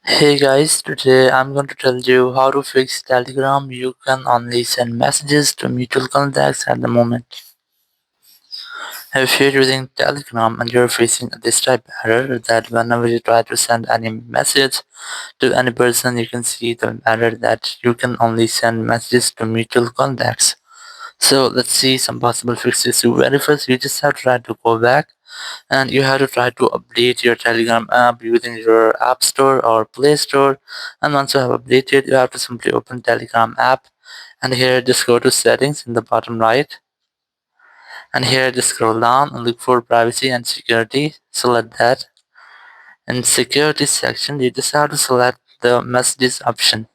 Hey guys, today I'm going to tell you how to fix Telegram. You can only send messages to mutual contacts at the moment. If you're using Telegram and you're facing this type error that whenever you try to send any message to any person, you can see the error that you can only send messages to mutual contacts. So let's see some possible fixes. So very first, you just have to try to go back and you have to try to update your Telegram app using your app store or play store. And once you have updated, you have to simply open Telegram app, and here just go to settings in the bottom right, and here just scroll down and look for privacy and security. Select that. In security section, you just have to select the messages option.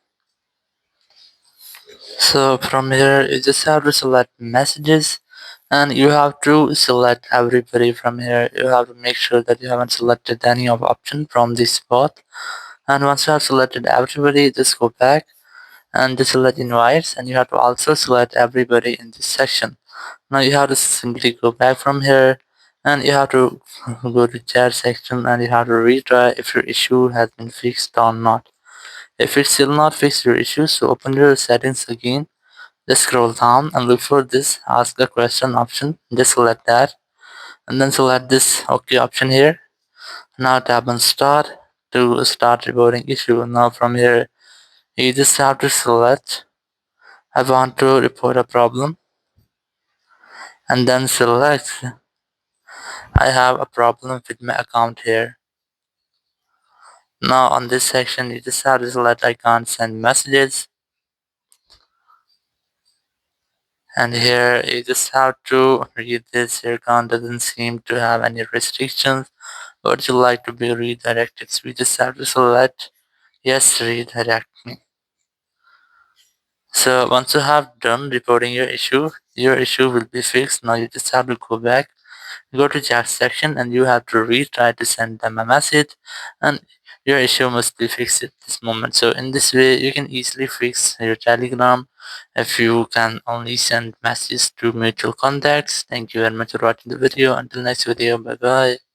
So from here, you just have to select messages, and you have to select everybody from here. You have to make sure that you haven't selected any of option from this spot. And once you have selected everybody, just go back and just select invites, and you have to also select everybody in this section. Now you have to simply go back from here, and you have to go to chat section, and you have to retry if your issue has been fixed or not. If it's still not fixed your issue, so open your settings again. Just scroll down and look for this ask a question option. Just select that and then select this OK option here. Now tap on start to start reporting issue. Now from here you just have to select I want to report a problem and then select I have a problem with my account here. Now on this section you just have to select I can't send messages, and here you just have to read this. Your account doesn't seem to have any restrictions. Would you like to be redirected? So we just have to select yes, redirect me. So once you have done reporting your issue will be fixed. Now you just have to go back, go to chat section, and you have to retry to send them a message, and your issue must be fixed at this moment. So in this way, you can easily fix your Telegram if you can only send messages to mutual contacts. Thank you very much for watching the video. Until next video, bye bye.